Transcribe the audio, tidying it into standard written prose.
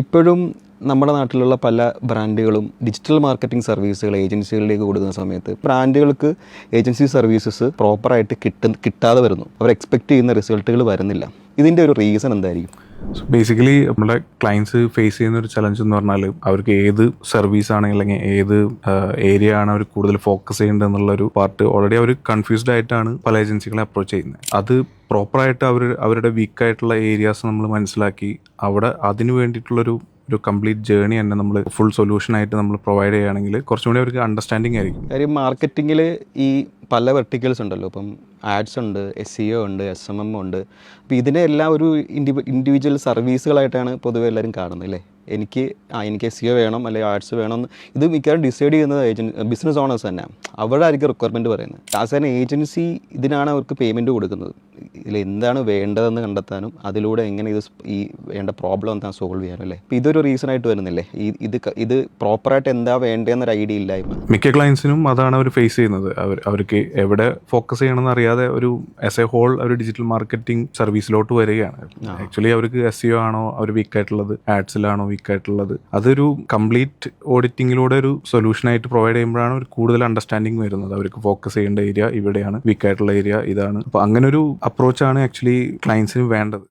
ഇപ്പോഴും നമ്മുടെ നാട്ടിലുള്ള പല ബ്രാൻഡുകളും ഡിജിറ്റൽ മാർക്കറ്റിംഗ് സർവീസുകൾ ഏജൻസികളിലേക്ക് കൊടുക്കുന്ന സമയത്ത് ബ്രാൻഡുകൾക്ക് ഏജൻസി സർവീസസ് പ്രോപ്പറായിട്ട് കിട്ടാതെ വരുന്നു. അവർ എക്സ്പെക്റ്റ് ചെയ്യുന്ന റിസൾട്ടുകൾ വരുന്നില്ല. ഇതിൻ്റെ ഒരു റീസൺ എന്തായിരിക്കും? സോ ബേസിക്കലി നമ്മുടെ ക്ലയൻസ് ഫേസ് ചെയ്യുന്ന ഒരു ചലഞ്ച് എന്ന് പറഞ്ഞാൽ അവർക്ക് ഏത് സർവീസ് ആണെങ്കിൽ അല്ലെങ്കിൽ ഏത് ഏരിയ ആണ് അവർ കൂടുതൽ ഫോക്കസ് ചെയ്യേണ്ടത് എന്നുള്ളൊരു പാർട്ട് ഓൾറെഡി അവർ കൺഫ്യൂസ്ഡ് ആയിട്ടാണ് പല ഏജൻസികളെ അപ്രോച്ച് ചെയ്യുന്നത്. അത് പ്രോപ്പറായിട്ട് അവരുടെ വീക്കായിട്ടുള്ള ഏരിയാസ് നമ്മൾ മനസ്സിലാക്കി അവിടെ അതിന് വേണ്ടിയിട്ടുള്ളൊരു കംപ്ലീറ്റ് ജേർണി തന്നെ നമ്മൾ ഫുൾ സൊല്യൂഷൻ ആയിട്ട് നമ്മൾ പ്രൊവൈഡ് ചെയ്യുകയാണെങ്കിൽ കുറച്ചും കൂടി അവർക്ക് അണ്ടർസ്റ്റാൻഡിങ് ആയിരിക്കും. കാര്യം മാർക്കറ്റിങ്ങിൽ ഈ പല വെർട്ടിക്കൽസ് ഉണ്ടല്ലോ. ഇപ്പം ആഡ്സ് ഉണ്ട്, SEO ഉണ്ട്, SMM ഉണ്ട്. അപ്പോൾ ഇതിനെല്ലാം ഒരു ഇൻഡിവിജ്വൽ സർവീസുകളായിട്ടാണ് പൊതുവെ എല്ലാവരും കാണുന്നത് അല്ലേ. എനിക്ക് SEO വേണം അല്ലെങ്കിൽ ആഡ്സ് വേണമെന്ന് ഇത് മിക്കവാറും ഡിസൈഡ് ചെയ്യുന്നത് ബിസിനസ് ഓണേഴ്സ് തന്നെ. അവിടെ ആയിരിക്കും റിക്വയർമെൻറ്റ് പറയുന്നത്. ആസ് ആൻ ഏജൻസി ഇതിനാണ് അവർക്ക് പേയ്മെൻറ്റ് കൊടുക്കുന്നത്. ഇതിൽ എന്താണ് വേണ്ടതെന്ന് കണ്ടെത്താനും അതിലൂടെ എങ്ങനെ ഈ വേണ്ട പ്രോബ്ലം എന്താ സോൾവ് ചെയ്യാനും അല്ലേ. അപ്പോൾ ഇതൊരു റീസൺ ആയിട്ട് വരുന്നില്ലേ ഇത് പ്രോപ്പറായിട്ട് എന്താ വേണ്ടതെന്നൊരു ഐഡിയ ഇല്ലായ്മ. മിക്ക ക്ലയൻസിനും അതാണ് അവർ ഫേസ് ചെയ്യുന്നത്. അവർക്ക് എവിടെ ഫോക്കസ് ചെയ്യണമെന്ന് അറിയാതെ ഒരു ആസ് എ ഹോൾ ഒരു ഡിജിറ്റൽ മാർക്കറ്റിംഗ് സർവീസിലോട്ട് വരികയാണ്. ആക്ച്വലി അവർക്ക് SEO ആണോ അവർ വീക്കായിട്ടുള്ളത്, ആഡ്സിലാണോ വീക്കായിട്ടുള്ളത്, അതൊരു കംപ്ലീറ്റ് ഓഡിറ്റിങ്ങിലൂടെ ഒരു സൊല്യൂഷനായിട്ട് പ്രൊവൈഡ് ചെയ്യുമ്പോഴാണ് ഒരു കൂടുതൽ അണ്ടർസ്റ്റാൻഡിങ് വരുന്നത്. അവർക്ക് ഫോക്കസ് ചെയ്യേണ്ട ഏരിയ ഇവിടെയാണ്, വീക്കായിട്ടുള്ള ഏരിയ ഇതാണ്. അപ്പോൾ അങ്ങനെ ഒരു അപ്രോച്ചാണ് ആക്ച്വലി ക്ലയൻസിന് വേണ്ടത്.